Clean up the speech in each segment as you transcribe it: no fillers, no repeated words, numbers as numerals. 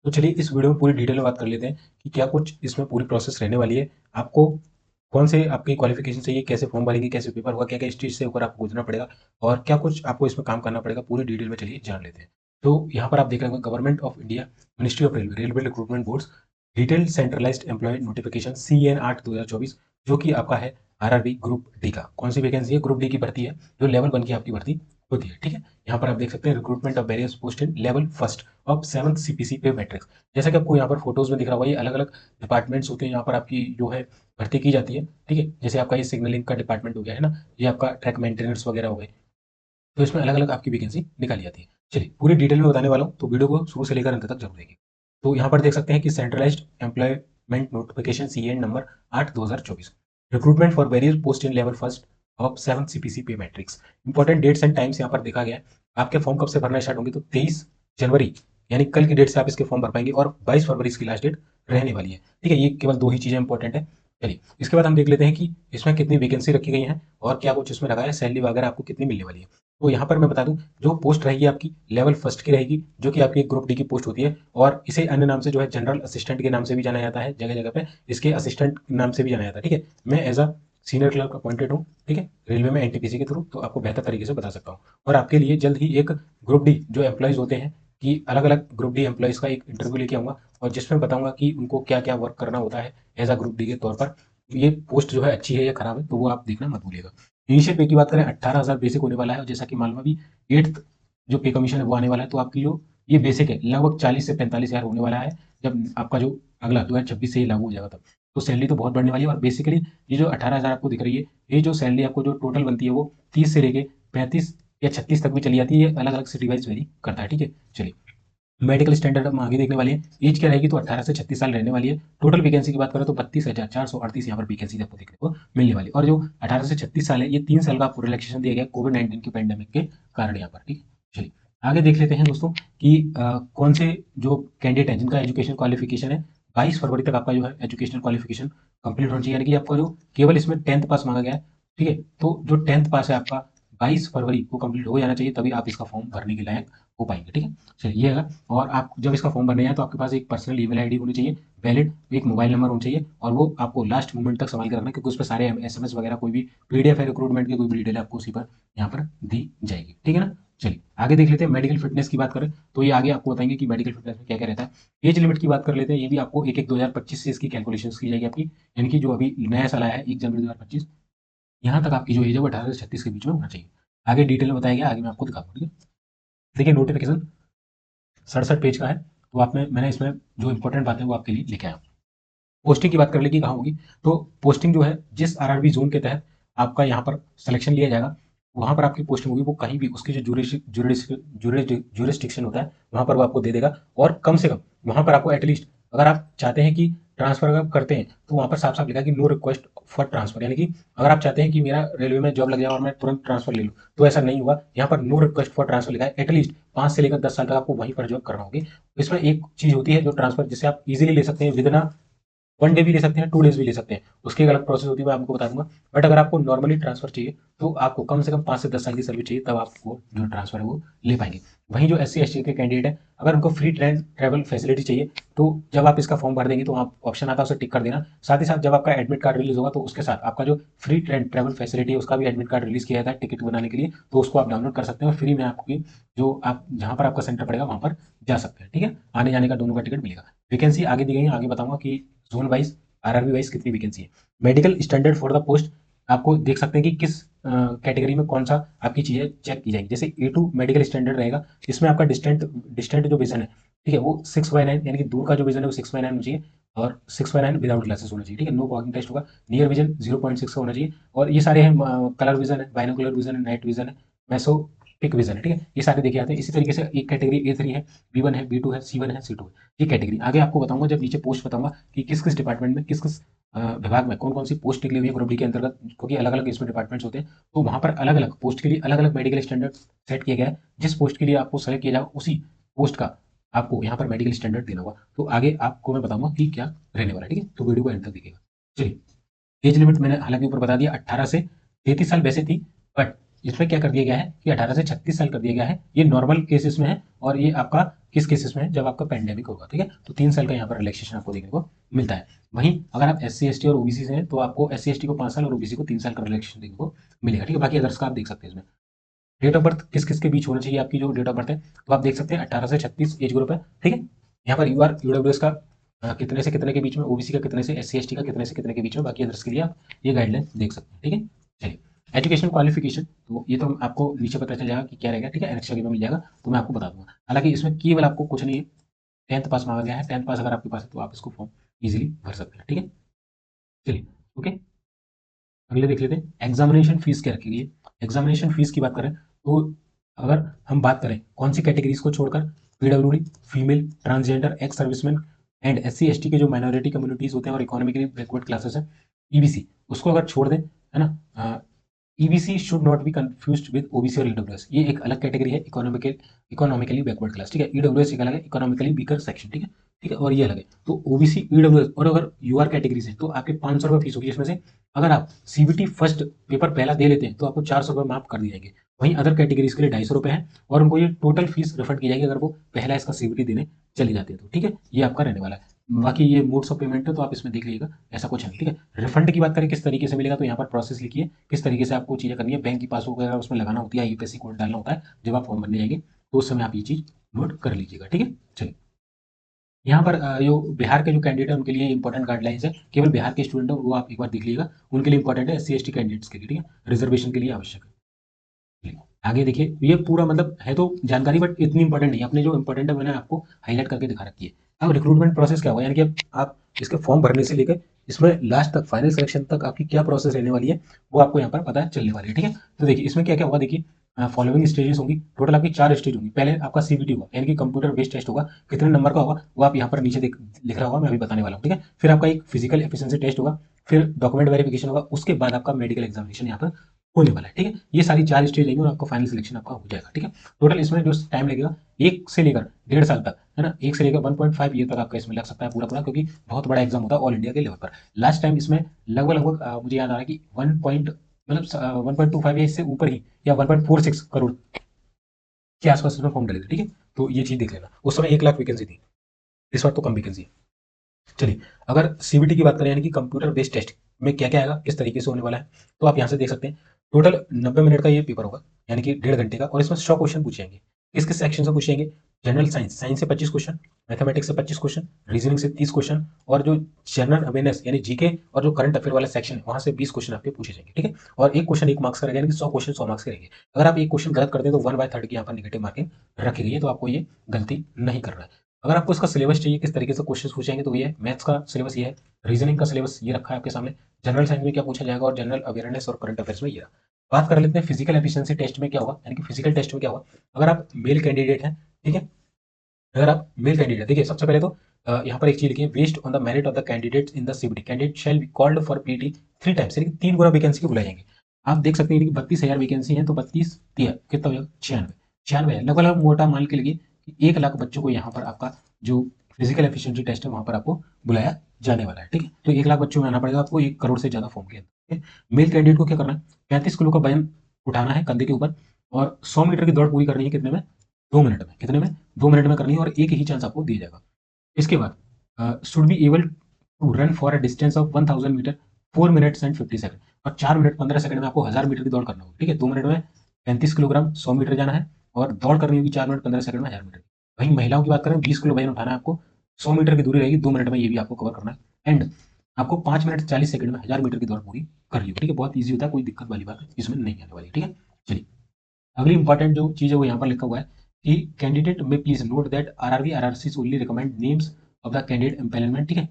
तो चलिए इस वीडियो में पूरी डिटेल में बात कर लेते हैं कि क्या कुछ इसमें पूरी प्रोसेस रहने वाली है। आपको कौन से आपकी क्वालिफिकेशन चाहिए, कैसे फॉर्म भरेंगे, कैसे पेपर होगा, क्या-क्या स्टेज से होकर आपको गुजरना पड़ेगा और क्या कुछ आपको इसमें काम करना पड़ेगा, पूरी डिटेल में चलिए जान लेते हैं। तो यहाँ पर आप देख रहे होंगे government of India, ministry of railway, railway recruitment boards, detailed centralized employ notification CN 8/2024 जो कि आपका है RRB ग्रुप डी का। कौन सी वैकेंसी है? ग्रुप डी की भर्ती है जो लेवल 1 की आपकी भर्ती होती है। ठीक है, यहाँ पर आप देख सकते हैं recruitment of various post in level first of 7th CPC pay matrix. जैसा कि आपको यहाँ पर फोटोज में दिख रहा होगा, ये अलग अलग डिपार्टमेंट्स होते हैं, यहाँ पर आपकी जो है भर्ती की जाती है। ठीक है, जैसे आपका ये सिग्नलिंग का डिपार्टमेंट हो गया है ना, ये आपका ट्रैक मेंटेनेंस वगैरह हो गए, तो इसमें अलग अलग आपकी वैकेंसी निकाली जाती है। चलिए पूरी डिटेल में बताने वाला हूँ, तो वीडियो को शुरू से लेकर अंत तक जरूर देखिए। तो यहाँ पर देख सकते हैं कि centralized employment notification CN number 8/2024, recruitment for various post in level first of 7th CPC pay matrix. Important dates and times यहाँ पर देखा गया है। आपके फॉर्म कब से भरना स्टार्ट होंगे? तो 23 जनवरी, यानी कल की डेट से आप इसके फॉर्म भर पाएंगे और 22 फरवरी इसकी लास्ट डेट रहने वाली है। ठीक है, ये केवल दो ही चीजें इंपॉर्टेंट है। चलिए इसके बाद हम देख लेते हैं कि इसमें कितनी वैकेंसी रखी गई है और क्या कुछ इसमें लगा है, सैलरी वगैरह आपको कितनी मिलने वाली है। तो यहाँ पर मैं बता दूं, जो पोस्ट रहेगी आपकी लेवल फर्स्ट की रहेगी, जो कि आपकी ग्रुप डी की पोस्ट होती है और इसे अन्य नाम से जो है जनरल असिस्टेंट के नाम से भी जाना जाता है, जगह जगह पे इसके असिस्टेंट नाम से भी जाना जाता है। ठीक है, मैं as a senior clerk appointed हूँ। ठीक है, रेलवे में NTPC के थ्रू, तो आपको बेहतर तरीके से बता सकता हूँ। और आपके लिए जल्द ही एक ग्रुप डी जो एम्प्लॉयज होते हैं कि अलग अलग ग्रुप डी एम्प्लॉयज का एक इंटरव्यू लेके आऊंगा और जिसमें बताऊंगा कि उनको क्या क्या वर्क करना होता है एज अ ग्रुप डी के तौर पर। ये पोस्ट जो है अच्छी है या खराब है, तो वो आप देखना मत भूलिएगा। इनिशियल पे की बात करें, 18,000 बेसिक होने वाला है और जैसा कि मालूम है अभी 8th जो पे कमीशन है वो आने वाला है, तो आपकी जो ये बेसिक है लगभग 40 से 45 हज़ार होने वाला है। जब आपका जो अगला 2026 से ये लागू हो जाएगा तब, तो सैलरी तो बहुत बढ़ने वाली है। और बेसिकली ये जो 18,000 आपको दिख रही है, ये जो सैलरी आपको जो टोटल बनती है वो 30 से लेके 35 या 36 तक भी चली जाती है। ये अलग अलग सिटी वाइज वेरी करता है। ठीक है, चलिए मेडिकल स्टैंडर्ड हम आगे देखने वाले हैं। एज क्या रहेगी? तो 18 से 36 साल रहने वाली है। टोटल वैकेंसी की बात करें तो 32,438 यहाँ पर वैकेंसी आपको देखने को मिलने वाली है। और जो 18 से 36 साल है, ये 3 साल का आपको रिलैक्सेशन दिया गया कोविड-19 के पैंडेमिक के कारण यहाँ पर। ठीक है, चलिए आगे देख लेते हैं दोस्तों कि कौन से जो कैंडिडेट हैं जिनका एजुकेशन क्वालिफिकेशन है 22 फरवरी तक आपका जो है एजुकेशन क्वालिफिकेशन कंप्लीट होना चाहिए, यानी कि आपका जो केवल इसमें 10th पास मांगा गया है। ठीक है, तो जो 10th पास है आपका 22 फरवरी को कंप्लीट हो जाना चाहिए, तभी आप इसका फॉर्म भरने के लायक हो पाएंगे। ठीक है, चलिए ये है। और आप जब इसका फॉर्म भरने जाएँ तो आपके पास एक पर्सनल ईमेल आईडी होनी चाहिए, वैलिड एक मोबाइल नंबर होना चाहिए और वो आपको लास्ट मोमेंट तक संभाल के रखना है, क्योंकि उस पे सारे SMS वगैरह कोई भी PDF है रिक्रूटमेंट की, कोई भी डिटेल है आपको उसी पर यहाँ पर दी जाएगी। ठीक है ना? चलिए आगे देख लेते हैं। मेडिकल फिटनेस की बात करें तो ये आगे आपको बताएंगे कि मेडिकल फिटनेस में क्या-क्या रहता है। एज लिमिट की बात कर लेते हैं, ये भी आपको 1/1/2025 से इसकी कैलकुलेशंस की जाएगी आपकी, यानी कि जो अभी नया साल आया है 1 जनवरी 2025, यहाँ तक आपकी जो एज है वो 18 से 36 के बीच में होना चाहिए। आगे डिटेल में बताया गया, आगे मैं आपको दिखाऊंगा। ठीक है, देखिए नोटिफिकेशन 67 पेज का है, तो आप में मैंने इसमें जो इंपॉर्टेंट बातें वो आपके लिए लिखे हैं। पोस्टिंग की बात कर ले कि कहाँ होगी, तो पोस्टिंग जो है जिस RRB जोन के तहत आपका यहाँ पर सिलेक्शन लिया जाएगा, वहाँ पर आपकी पोस्टिंग होगी, वो कहीं भी उसकी जो जुरिस्डिक्शन होता है वहाँ पर वो आपको दे देगा। और कम से कम वहाँ पर आपको एटलीस्ट, अगर आप चाहते हैं कि ट्रांसफर अगर आप करते हैं तो वहाँ पर साफ साफ लिखा है कि नो रिक्वेस्ट फॉर ट्रांसफर, यानी कि अगर आप चाहते हैं कि मेरा रेलवे में जॉब लग जाए और मैं तुरंत ट्रांसफर ले लूँ, तो ऐसा नहीं होगा। यहाँ पर नो रिक्वेस्ट फॉर ट्रांसफर लिखा है, एटलीस्ट 5 से लेकर 10 साल तक आपको वहीं पर जॉब करना होगी। इसमें एक चीज होती है जो ट्रांसफर, जिसे आप इजीली ले सकते हैं, विद इन 1 डे भी ले सकते हैं, 2 डेज भी ले सकते हैं, उसकी एक अलग प्रोसेस होती है, मैं आपको बता दूंगा। बट अगर आपको नॉर्मली ट्रांसफर चाहिए तो आपको कम से कम 5 से 10 साल की सर्विस चाहिए, तब आपको जो ट्रांसफर है वो ले पाएंगे। वहीं जो SC ST के कैंडिडेट है, अगर उनको फ्री ट्रैवल फैसिलिटी चाहिए, तो जब आप इसका फॉर्म भर देंगे तो आप ऑप्शन आता है उसे टिक कर देना। साथ ही साथ जब आपका एडमिट कार्ड रिलीज होगा तो उसके साथ आपका जो फ्री ट्रैवल फैसिलिटी है उसका भी एडमिट कार्ड रिलीज किया जाता है टिकट बनाने के लिए, तो उसको आप डाउनलोड कर सकते हैं और फ्री में आपकी जो आप जहाँ पर आपका सेंटर पड़ेगा वहाँ पर जा सकते हैं। ठीक है, आने जाने का दोनों का टिकट मिलेगा। वैकेंसी आगे दी गई है, आगे बताऊंगा कि जोन वाइज RRB वाइज कितनी वैकेंसी है। Medical standard for the post, आपको देख सकते हैं कि किस कैटेगरी में कौन सा आपकी चीजें चेक की जाएगी। जैसे A2 मेडिकल स्टैंडर्ड रहेगा, इसमें आपका डिस्टेंट डिस्टेंट जो विजन है, ठीक है, वो 6/9, यानी कि दूर का जो विजन है वो 6/9 होना चाहिए और 6/9 विदाउट ग्लासेस होना चाहिए। ठीक है, नो फॉगिंग टेस्ट होगा। नियर विजन 0.6 का होना चाहिए। और ये सारे हैं, कलर विजन है, बाइनोकुलर विजन है, नाइट विजन है, मेसोपिक विजन है। ठीक है, ये सारे देखे जाते हैं। इसी तरीके से एक कैटेगरी A3 है, B1 है, B2 है, C1 है, C2 है। ये कैटेगरी आगे आपको बताऊंगा, जब नीचे पोस्ट बताऊंगा कि किस किस डिपार्टमेंट में किस किस विभाग में कौन कौन सी पोस्ट निकली हुई है ग्रुप डी के अंतर्गत, क्योंकि अलग अलग इसमें डिपार्टमेंट्स होते हैं, तो वहाँ पर अलग अलग पोस्ट के लिए अलग अलग मेडिकल स्टैंडर्ड सेट किया गया है। जिस पोस्ट के लिए आपको सेलेक्ट किया जाएगा उसी पोस्ट का आपको यहाँ पर मेडिकल स्टैंडर्ड देना होगा। तो आगे आपको मैं बताऊंगा कि क्या रहने वाला है। ठीक है, तो वीडियो को एंड तक देखिएगा। चलिए एज लिमिट मैंने हालांकि ऊपर बता दिया, 18 से 33 साल वैसे थी, बट इसमें क्या कर दिया गया है कि 18 से 36 साल कर दिया गया है। ये नॉर्मल केसेस में है और ये आपका किस केसेस में है, जब आपका पेंडेमिक होगा, ठीक है। तो 3 साल का यहाँ पर रिलैक्सेशन आपको देखने को मिलता है। वहीं अगर आप SC ST और OBC से हैं तो आपको SC ST को 5 साल और OBC को 3 साल का रिलैक्सेशन देखने को मिलेगा, ठीक है। बाकी अदर्स का आप देख सकते हैं इसमें। डेट ऑफ बर्थ किस किस के बीच होना चाहिए आपकी जो डेट ऑफ बर्थ है, तो आप देख सकते हैं 18 से 36 एज ग्रुप है, ठीक है। यहाँ पर UWS का कितने से कितने के बीच में, OBC का कितने से, SC ST का कितने से कितने के बीच में, बाकी अदर्स के लिए आप ये गाइडलाइन देख सकते हैं, ठीक है। चलिए, एजुकेशन क्वालिफिकेशन, तो ये तो आपको नीचे पता चल जाएगा कि क्या रहेगा, ठीक है। एनेक्स में मिल जाएगा, तो मैं आपको बता दूंगा। हालांकि इसमें केवल आपको कुछ नहीं है, 10th पास मांगा गया है। 10th पास अगर आपके पास है तो आप इसको फॉर्म इजीली भर सकते हैं, ठीक है। चलिए, ओके, अगले देख लेते हैं एग्जामिनेशन फीस क्या रखी गई है। एग्जामिनेशन फीस की बात करें तो अगर हम बात करें कौन सी कैटेगरीज को छोड़कर, PWD, female, transgender, ex serviceman and SC ST के जो माइनॉरिटी कम्युनिटीज होते हैं और इकोनॉमिकली बैकवर्ड क्लासेस है, EBC, उसको अगर छोड़ दें, है ना, EBC should not be confused with OBC और EWS। ये एक अलग कैटेगरी है, इकोनॉमिकली बैकवर्ड क्लास, ठीक है। EWS एक अलग है, इकोनॉमिकली वीकर सेक्शन, ठीक है, ठीक है, और ये अलग है। तो OBC, EWS और अगर UR कैटेगरीज है तो आपके 500 रुपये फीस होगी। इसमें से अगर आप CBT फर्स्ट पेपर पहला दे लेते हैं तो आपको 400 रुपये माफ कर दिए जाएंगे। वहीं अदर कैटेगरीज के लिए 250 रुपये है और उनको ये टोटल फीस रिफंड की जाएगी अगर वो पहला इसका CBT देने चले जाते हैं तो, ठीक है। ये आपका रहने वाला है। बाकी ये मोड्स ऑफ पेमेंट है तो आप इसमें देख लीजिएगा, ऐसा कुछ नहीं, ठीक है। रिफंड की बात करें किस तरीके से मिलेगा, तो यहाँ पर प्रोसेस लिखिए किस तरीके से आपको चीज़ें करनी है। बैंक की पासबुक वगैरह उसमें लगाना होती है, IUPAC कोड डालना होता है जब आप फॉर्म भरने जाएंगे, तो उस समय आप ये चीज़ नोट कर लीजिएगा, ठीक है। चलिए, यहाँ पर जो बिहार के जो कैंडिडेट है उनके लिए इंपॉर्टेंट गाइडलाइंस है। केवल बिहार के स्टूडेंट है वो आप एक बार देख लीजिएगा, उनके लिए इंपॉर्टेंट है। SC ST कैंडिडेट्स के लिए, ठीक है, रिजर्वेशन के लिए आवश्यक है। चलिए, आगे देखिए, ये पूरा मतलब है तो जानकारी, बट इतनी इंपॉर्टेंट नहीं है। अपने जो इंपॉर्टेंट है मैंने आपको हाईलाइट करके दिखा रखी है। अब रिक्रूटमेंट प्रोसेस क्या होगा, यानी कि आप इसके फॉर्म भरने से लेकर इसमें लास्ट तक फाइनल सिलेक्शन तक आपकी क्या प्रोसेस रहने वाली है वो आपको यहाँ पर पता चलने वाली है, ठीक है। तो देखिए इसमें क्या क्या होगा, देखिए फॉलोइंग स्टेजेस होंगी। टोटल आपकी 4 स्टेज होंगी। पहले आपका CBT होगा, यानी कि कंप्यूटर बेस्ड टेस्ट होगा। कितने नंबर का होगा वो आप यहाँ पर नीचे लिख रहा होगा, मैं अभी बताने वाला हूँ, ठीक है। फिर आपका एक फिजिकल एफिशिएंसी टेस्ट होगा, फिर डॉक्यूमेंट वेरिफिकेशन होगा, उसके बाद आपका मेडिकल एग्जामिनेशन यहाँ पर होने वाला है, ठीक है। ये सारी 4 स्टेज रहेंगी और आपका फाइनल सिलेक्शन आपका हो जाएगा, ठीक है। टोटल इसमें जो टाइम लगेगा 1 से लेकर 1.5 साल तक, है ना, 1 से लेकर 1.5 ईयर तक आपका इसमें लग सकता है पूरा पूरा, क्योंकि बहुत बड़ा एग्जाम होता है ऑल इंडिया के लेवल पर। लास्ट टाइम इसमें लगभग लगभग मुझे याद आ रहा है कि 1.25 या इससे ऊपर ही, या 1.46 करोड़ के आसपास इसमें फॉर्म डले थे, ठीक है। तो ये चीज देख लेना, उस समय 1 लाख वैकेंसी थी, इस बार तो कम वैकेंसी है। चलिए, अगर CBT की बात करें, यानी कि कंप्यूटर बेस्ड टेस्ट में क्या क्या आएगा, किस तरीके से होने वाला है, तो आप यहाँ से देख सकते हैं। टोटल 90 मिनट का ये पेपर होगा, यानी कि 1.5 घंटे का, और इसमें 100 क्वेश्चन पूछे जाएंगे। किस किस सेक्शन से पूछेंगे, जनरल साइंस, साइंस से 25 क्वेश्चन, मैथमेटिक्स से 25 क्वेश्चन, रीजनिंग से 30 क्वेश्चन, और जो जनरल अवेयरनेस यानी GK और जो करंट अफेयर वाला सेक्शन है वहाँ से 20 क्वेश्चन आपके पूछे जाएंगे, ठीक है। और एक क्वेश्चन 1 मार्क्स का रहेगा, यानी कि 100 क्वेश्चन 100 मार्क्स के रहेंगे। अगर आप एक क्वेश्चन गलत करते हैं तो 1/3 की यहाँ पर निगेटिव मार्किंग रखी गई है, तो आपको ये गलती नहीं करना है। अगर आपको इसका सिलेबस चाहिए किस तरीके से क्वेश्चन पूछेंगे, तो ये है, मैथ्स का सिलेबस ये है, रीजनिंग का सिलेबस ये रखा है आपके सामने, जनरल साइंस में क्या पूछा जाएगा, और जनरल अवेयरनेस और करंट अफेयर्स में ये रहा। बात कर लेते हैं फिजिकल एफिशिएंसी टेस्ट में क्या होगा, यानी कि फिजिकल टेस्ट में क्या होगा। अगर आप मेल कैंडिडेट हैं, ठीक है, अगर आप मेल कैंडिडेट, देखिए सबसे पहले तो यहाँ पर एक चीज लिखिए, based on the merit of the candidate in the CBT candidate shall be called for PT 3 times, यानी कि 3 गुना वैकेंसी के बुलाए जाएंगे। आप देख सकते हैं कि 32,000 वैकेंसी है, तो 32 कितना हो जाएगा, 96 लगभग लगभग मोटा मान के लिए कि 1 लाख बच्चों को यहाँ पर आपका जो फिजिकल एफिशिएंसी टेस्ट है वहाँ पर आपको बुलाया जाने वाला है, ठीक है। तो 1 लाख बच्चों में आना पड़ेगा आपको 1 करोड़ से ज्यादा फॉर्म के अंदर। मेल कैंडिडेट को क्या करना है, 35 किलो का वजन उठाना है कंधे के ऊपर, और 100 मीटर की दौड़ पूरी करनी है कितने में, 2 मिनट में। कितने में, 2 मिनट में करनी है, और एक ही चांस आपको दिया जाएगा। इसके बाद should be able to run for a distance of 1000 meter 4 minutes and 50 second, और 4 मिनट 15 सेकंड में आपको 1000 मीटर की दौड़ करना होगी, ठीक है। 2 मिनट में 35 किलोग्राम 100 मीटर जाना है, और दौड़ करनी होगी 4 मिनट 15 सेकंड में 1000 मीटर। वहीं महिलाओं की बात करें, 20 किलो वजन उठाना है आपको, 100 मीटर की दूरी रहेगी, 2 मिनट में ये भी आपको कवर करना है, एंड आपको 5 मिनट 40 सेकंड में 1000 मीटर की दौड़ पूरी कर ली, ठीक है। बहुत ईजी होता है, कोई दिक्कत वाली बात इसमें नहीं आने वाली, ठीक है। चलिए, अगली इंपॉर्टेंट जो चीज है वो यहाँ पर लिखा हुआ है कि कैंडिडेट में please note that RRB RRC only recommend names of the candidate empanelment, ठीक है।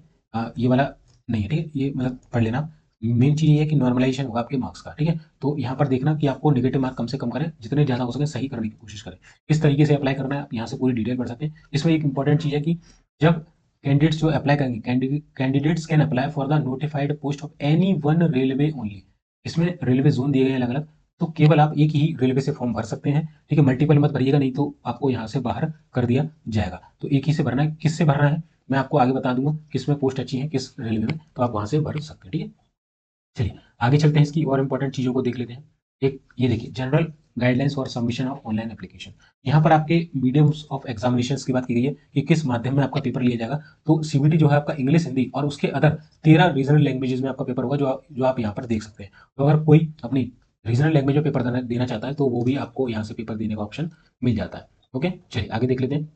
ये वाला नहीं है, ठीक है, ये मतलब पढ़ लेना। मेन चीज ये है कि नॉर्मलाइजेशन होगा आपके मार्क्स का, ठीक है। तो यहाँ पर देखना कि आपको नेगेटिव मार्क कम से कम करें, जितने ज्यादा हो सके सही करने की कोशिश करें। किस तरीके से अप्लाई करना है आप यहाँ से पूरी डिटेल पढ़ सकते हैं। इसमें एक इंपॉर्टेंट चीज है कि जब कैंडिडेट्स जो अप्लाई करेंगे, candidates can apply for the notified post of any one railway only. इसमें रेलवे जोन दिए गए अलग अलग, तो केवल आप एक ही रेलवे से फॉर्म भर सकते हैं, ठीक है। मल्टीपल मत भरिएगा, नहीं तो आपको यहाँ से बाहर कर दिया जाएगा। तो एक ही से भरना है। किससे भरना है मैं आपको आगे बता दूंगा, किस में पोस्ट अच्छी है किस रेलवे में, तो आप वहां से भर सकते हैं, ठीक है। चलिए, आगे चलते हैं, इसकी और इंपॉर्टेंट चीजों को देख लेते हैं। एक ये देखिए general guidelines for submission of online application. यहाँ पर आपके मीडियम्स ऑफ एग्जामिनेशन की बात की गई है कि किस माध्यम में आपका पेपर लिया जाएगा। तो सीबीटी जो है आपका इंग्लिश, हिंदी और उसके अदर 13 रीजनल लैंग्वेजेस में आपका पेपर होगा, जो आप यहाँ पर देख सकते हैं। तो अगर कोई अपनी रीजनल लैंग्वेज में पेपर देना चाहता है तो वो भी आपको यहाँ से पेपर देने का ऑप्शन मिल जाता है। ओके, चलिए आगे देख लेते हैं।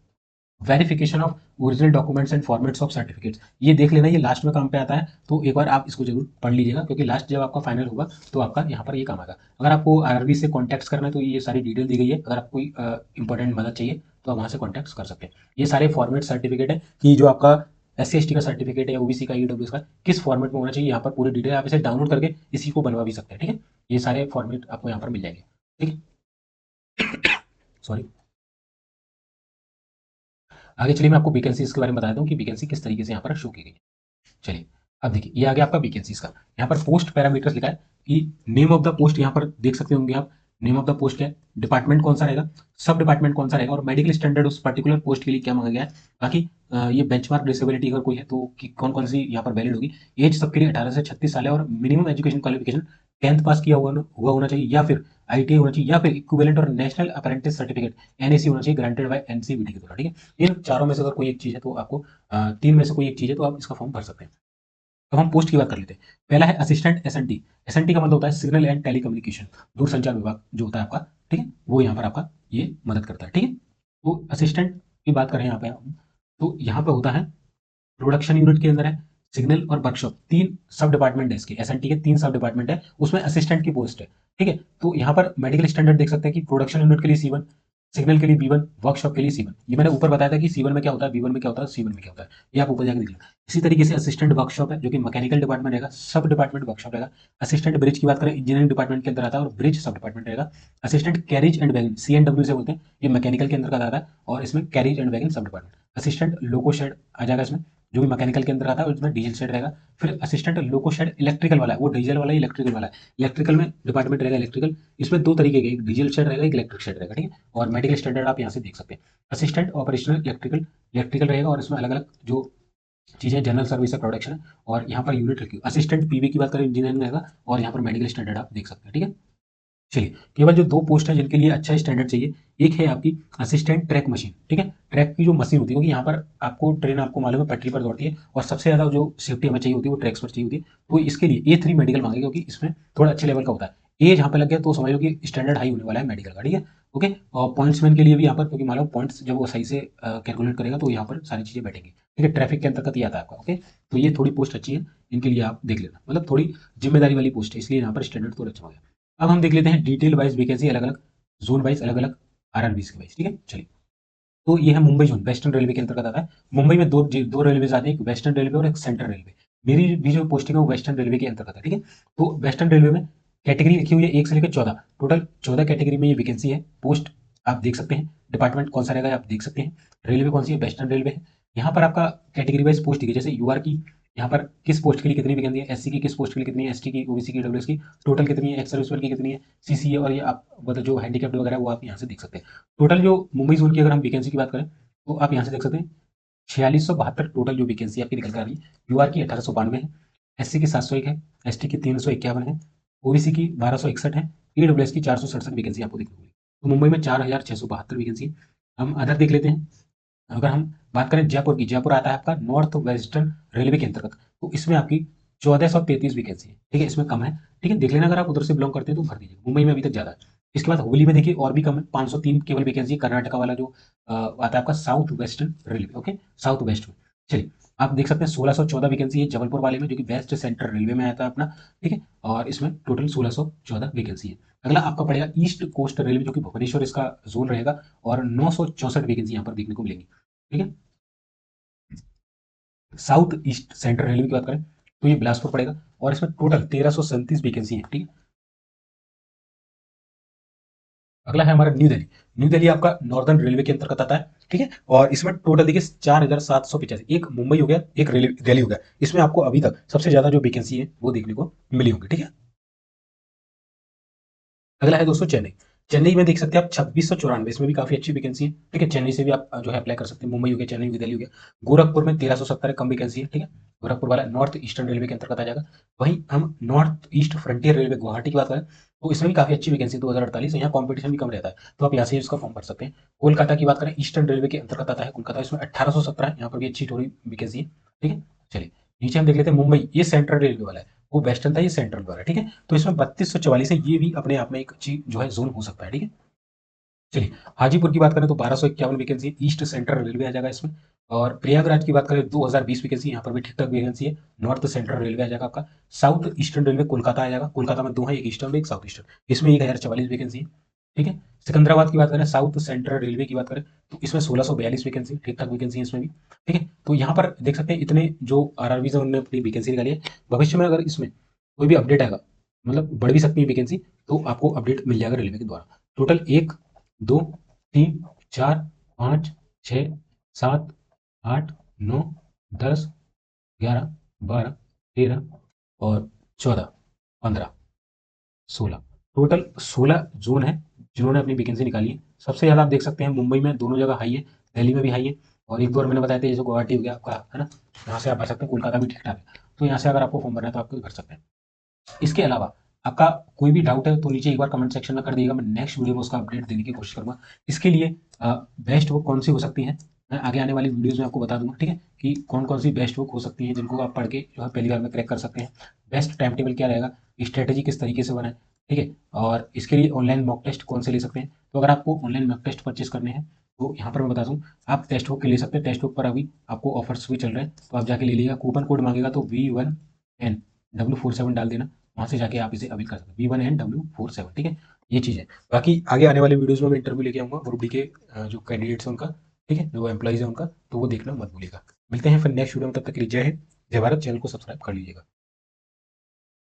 Verification of original documents and formats of certificates, ये देख लेना, ये लास्ट में काम पे आता है। तो एक बार आप इसको जरूर पढ़ लीजिएगा, क्योंकि लास्ट जब आपका फाइनल होगा तो आपका यहाँ पर ये काम आएगा। अगर आपको आरआरबी से कॉन्टैक्ट करना है तो ये सारी डिटेल दी गई है। अगर आपको कोई इंपॉर्टेंट मदद चाहिए तो आप वहाँ से कॉन्टैक्ट कर सकते हैं। ये सारे फॉर्मेट सर्टिफिकेट है कि जो आपका SC ST का सर्टिफिकेट है या ओबीसी का, ईडब्ल्यूएस का, किस फॉर्मेट में होना चाहिए, यहाँ पर पूरी डिटेल आप इसे डाउनलोड करके इसी को बनवा भी सकते हैं। ठीक है, ये सारे फॉर्मेट आपको यहाँ पर मिल जाएंगे। ठीक है, सॉरी। आगे चलिए मैं आपको वैकेंसीज के बारे में बता देता हूँ कि वैकेंसी किस तरीके से यहाँ पर शो की गई है। चलिए अब देखिए, ये आ गया आपका वैकेंसीज का। यहाँ पर पोस्ट पैरामीटर्स लिखा है कि नेम ऑफ द पोस्ट, यहाँ पर देख सकते होंगे आप। नेम ऑफ द पोस्ट क्या है, डिपार्टमेंट कौन सा रहेगा, सब डिपार्टमेंट कौन सा रहेगा, और मेडिकल स्टैंडर्ड उस पर्टिकुलर पोस्ट के लिए क्या मांगा गया है। बाकी ये बेंचमार्क डिसेबिलिटी अगर कोई है तो कौन कौन सी यहाँ पर वैलिड होगी। एज सबके लिए 18 से 36 साल है, और मिनिमम एजुकेशन क्वालिफिकेशन 10th पास किया हुआ होना चाहिए, या फिर ITI होना चाहिए, या फिर इक्विवेलेंट और नेशनल अप्रेंटिस सर्टिफिकेट NAC होना चाहिए, ग्रांटेड बाय NCVT के द्वारा। ठीक है, इन चारों में से अगर कोई एक चीज है तो आपको, तीन में से कोई एक चीज है तो आप इसका फॉर्म भर सकते हैं। अब हम पोस्ट की बात कर लेते हैं। पहला है असिस्टेंट SNT। SNT का मतलब होता है सिग्नल एंड टेलीकम्युनिकेशन, दूरसंचार विभाग जो होता है आपका। ठीक है, वो यहाँ पर आपका ये मदद करता है। ठीक है, तो असिस्टेंट की बात करें यहाँ पे हम, तो यहाँ पे होता है प्रोडक्शन यूनिट के अंदर है सिग्नल और वर्कशॉप, तीन सब डिपार्टमेंट है इसके। SNT के तीन सब डिपार्टमेंट है, उसमें असिस्टेंट की पोस्ट है। ठीक है, तो यहाँ पर मेडिकल स्टैंडर्ड देख सकते हैं कि प्रोडक्शन यूनिट के लिए C1, सिग्नल के लिए B1, वर्कशॉप के लिए C1। ये मैंने ऊपर बताया था कि C1 में क्या होता है, B1 में क्या होता है, C1 में क्या होता है, ये आप ऊपर जाकर देख लेना। इसी तरीके से असिस्टेंट वर्कशॉप है जो कि मैकेनिकल डिपार्टमेंट रहेगा, सब डिपार्टमेंट वर्कशॉप रहेगा। असिस्टेंट ब्रिज की बात करें, इंजीनियरिंग डिपार्टमेंट के अंदर आता है और ब्रिज सब डिपार्टमेंट रहेगा। Assistant carriage and wagon, CNW से बोलते हैं, ये मैकेनिकल के अंदर का आता है, और इसमें कैरिज एंड वैगन सब डिपार्टमेंट। असिस्टेंट लोको शेड आ जाएगा इसमें, जो भी मैकेनिकल के अंदर आता है, उसमें डीजल शेड रहेगा। फिर असिस्टेंट लोको शेड इलेक्ट्रिकल वाला है, वो डीजल वाला है, इलेक्ट्रिकल वाला है। इलेक्ट्रिकल में डिपार्टमेंट रहेगा इलेक्ट्रिकल, इसमें दो तरीके के, एक डीजल शेड रहेगा, एक इलेक्ट्रिक शेड रहेगा। ठीक है, और मेडिकल स्टैंडर्ड आप यहाँ से देख सकते हैं। असिस्टेंट ऑपरेशनल इलेक्ट्रिकल, इलेक्ट्रिकल रहेगा, और इसमें अलग अलग जो चीजें जनरल सर्विस है, प्रोडक्शन है, और यहाँ पर यूनिट रखी। असिस्टेंट PV की बात करें, इंजीनियरिंग रहेगा, और यहाँ पर मेडिकल स्टैंडर्ड आप देख सकते हैं। ठीक है, चलिए केवल जो दो पोस्ट है जिनके लिए अच्छा स्टैंडर्ड चाहिए, एक है आपकी असिस्टेंट ट्रैक मशीन। ठीक है, ट्रैक की जो मशीन होती है, क्योंकि यहाँ पर आपको ट्रेन, आपको मालूम है, पटरी पर दौड़ती है, और सबसे ज्यादा जो सेफ्टी हमें चाहिए होती है वो ट्रैक्स पर चाहिए होती है। तो इसके लिए A3 मेडिकल मांगेगा, क्योंकि इसमें थोड़ा अच्छे लेवल का होता है। ए जहाँ पे लग गया तो समझ लो कि स्टैंडर्ड हाई होने वाला है मेडिकल का। ठीक है, ओके। और पॉइंट्समैन के लिए भी यहाँ पर, क्योंकि मालूम पॉइंट्स जब वो सही से कैलकुलेट करेगा तो यहाँ पर सारी चीजें बैठेंगी। ठीक है, ट्रैफिक के अंतर्गत ये आता है आपका। ओके, तो ये थोड़ी पोस्ट अच्छी है, इनके लिए आप देख लेना, मतलब थोड़ी जिम्मेदारी वाली पोस्ट है, इसलिए यहाँ पर स्टैंडर्ड थोड़ा अच्छा हो गया। अब हम देख लेते हैं डिटेल वाइज वैकेंसी, अलग अलग जोन वाइज, अलग अलग RRBs के वाइज। ठीक है, चलिए। तो ये है मुंबई जोन, वेस्टर्न रेलवे के अंतर्गत आता है। मुंबई में दो रेलवे आते हैं, एक वेस्टर्न रेलवे और एक सेंट्रल रेलवे। मेरी भी जो पोस्टिंग है वो वेस्टर्न रेलवे के अंतर्गत है। ठीक है, तो वेस्टर्न रेलवे में कैटेगरी लिखी हुई है 1 से लेकर 14, टोटल 14 कैटेगरी में ये वैकेंसी है। पोस्ट आप देख सकते हैं, डिपार्टमेंट कौन सा रहेगा आप देख सकते हैं, रेलवे कौन सी है, वेस्टर्न रेलवे है। यहाँ पर आपका कैटेगरी वाइज पोस्ट दिखे, जैसे UR की यहाँ पर किस पोस्ट के लिए कितनी वैकेंसी है, SC की किस पोस्ट के लिए कितनी है, ST की, OBC की, WS की टोटल कितनी है, एक्स सर्विसमैन की कितनी है, CCA, और ये आप मतलब जो हैंडीकैप्ड वगैरह है वो आप यहाँ से देख सकते हैं। टोटल जो मुंबई जोन की अगर हम वैकेंसी की बात करें तो आप यहाँ से देख सकते हैं 4672 टोटल जो वैकेंसी आपकी निकल कर आ रही है। UR की 1892 है, SC की 701 है, ST की 351 है, OBC की 1261 है, EWS की 467 वैकेंसी आपको देखने को मिली। तो मुंबई में 4672 वैकेंसी है। हम अदर देख लेते हैं। अगर हम बात करें जयपुर की, जयपुर आता है आपका नॉर्थ वेस्टर्न रेलवे के अंतर्गत, तो इसमें आपकी 1433 वैकेंसी है। ठीक है, इसमें कम है। ठीक है, देख लेना, अगर आप उधर से बिलोंग करते हैं तो भर दीजिए। मुंबई में अभी तक ज्यादा है। इसके बाद हुगली में देखिए और भी कम है, 503 केवल वैकेंसी है। कर्नाटका वाला जो आता है आपका south western railway, okay, south west में। चलिए, आप देख सकते हैं 1614 वैकेंसी है जबलपुर वाले में, जो कि वेस्ट सेंट्रल रेलवे में आता है अपना। ठीक है, और इसमें टोटल 1614 वैकेंसी है। अगला आपका पड़ेगा ईस्ट कोस्ट रेलवे, जो कि भुवनेश्वर इसका जोन रहेगा, और 964 वैकेंसी यहाँ पर देखने को मिलेंगी। ठीक है, साउथ ईस्ट सेंट्रल रेलवे की बात करें तो ये बिलासपुर पड़ेगा, और इसमें टोटल 1337 वैकेंसी है। ठीक है, अगला है हमारा न्यू दिल्ली। न्यू दिल्ली आपका नॉर्दर्न रेलवे के अंतर्गत आता है। ठीक है, और इसमें टोटल देखिए 4785, एक मुंबई हो गया, एक दिल्ली हो गया। इसमें आपको अभी तक सबसे ज्यादा जो वैकेंसी है वो देखने को मिली होंगी। ठीक है, अगला है दोस्तों चेन्नई। चेन्नई में देख सकते हैं आप 2694, इसमें भी काफी अच्छी वैकेंसी है। ठीक है, चेन्नई से भी आप जो है अप्लाई कर सकते हैं। मुंबई हो गया, चेन्नई हो गया, दिल्ली हो गया। गोरखपुर में 1370 कम वैकेंसी है। ठीक है, गोरखपुर वाला नॉर्थ ईस्टर्न रेलवे के अंतर्गत आ जाएगा। वहीं हम north east frontier railway Guwahati की बात करें तो इसमें भी काफ़ी अच्छी वैकेंसी 2048 है, यहाँ कॉम्पिटिशन भी कम रहता है, तो आप यहाँ से इसका फॉर्म भर सकते हैं। कोलकाता की बात करें, ईस्टर्न रेलवे के अंतर्गत आता है कोलकाता, इसमें 1817 है, यहाँ पर भी अच्छी थोड़ी वैकेंसी है। ठीक है, चलिए नीचे हम देख लेते हैं मुंबई, ये सेंट्रल रेलवे वाला है, वो वेस्टर्न था, ये सेंट्रल वाला है। ठीक है, तो इसमें 3244 है, ये भी अपने आप में एक अच्छी जो है जोन हो सकता है। ठीक है, चलिए हाजीपुर की बात करें तो 1251 वैकेंसी ईस्ट सेंट्रल रेलवे आ जाएगा इसमें। और प्रयागराज की बात करें 2020 वैकेंसी, यहाँ पर भी ठीक ठाक वैकेंसी है, नॉर्थ सेंट्रल रेलवे आ जाएगा आपका। साउथ ईस्टर्न रेलवे कोलकाता आ जाएगा, कोलकाता में दो है, एक ईस्टर्न एक साउथ ईस्टर्न, इसमें 1044 वैकेंसी है। ठीक है, सिकंदराबाद की बात करें, साउथ सेंट्रल रेलवे की बात करें तो इसमें 1642 वैकेंसी, ठीक ठाक वैकेंसी है इसमें भी। ठीक है, तो यहाँ पर देख सकते हैं इतने जो आरआरबी से उन्होंने अपनी वैकेंसी निकाली है। भविष्य में अगर इसमें कोई भी अपडेट आएगा, मतलब बढ़ भी सकती है वैकेंसी, तो आपको अपडेट मिल जाएगा रेलवे के द्वारा। टोटल 1 2 3 4 5 6 7 8 9 10 11 12 13 और 14 15 16, टोटल 16 जोन है जिन्होंने अपनी वैकेंसी निकाली है। सबसे ज़्यादा आप देख सकते हैं मुंबई में दोनों जगह हाई है, दिल्ली में भी हाई है, और एक दो और मैंने बताया था जैसे गुवाहाटी हो गया आपका, है ना, यहाँ से आप भर सकते हैं। कोलकाता भी ठीक ठाक है, तो यहाँ से अगर आपको फॉर्म भरना है तो आप भर सकते हैं। इसके अलावा आपका कोई भी डाउट है तो नीचे एक बार कमेंट सेक्शन में कर दिएगा, मैं नेक्स्ट वीडियो में उसका अपडेट देने की कोशिश करूंगा। इसके लिए बेस्ट बुक कौन सी हो सकती है, मैं आगे आने वाली वीडियोस में आपको बता दूंगा। ठीक है, कि कौन कौन सी बेस्ट बुक हो सकती है जिनको आप पढ़ के जो है पहली बार में क्रैक कर सकते हैं, बेस्ट टाइम टेबल क्या रहेगा, स्ट्रेटेजी किस तरीके से बनाए। ठीक है, और इसके लिए ऑनलाइन मॉक टेस्ट कौन से ले सकते हैं। तो अगर आपको ऑनलाइन मॉक टेस्ट परचेस करने हैं तो यहाँ पर मैं बता दूँ, आप टेस्ट बुक के ले सकते हैं। टेस्ट बुक पर अभी आपको ऑफर्स भी चल रहे हैं, तो आप जाके ले लीजिएगा। कूपन कोड मांगेगा तो V1NW47 डाल देना, वहाँ से जाके आप इसे अवेल कर सकते हैं, V1NW47। ठीक है, ये चीज़ है। बाकी आगे आने वाले वीडियोस में मैं इंटरव्यू लेके आऊँगा ग्रुप डी के जो कैंडिडेट्स हैं उनका। ठीक है, जो एम्प्लॉइज़ है उनका, तो वो देखना मत भूलिएगा। मिलते हैं फिर नेक्स्ट वीडियो में, तब तक के लिए जय हिंद, जय भारत। चैनल को सब्सक्राइब कर लीजिएगा।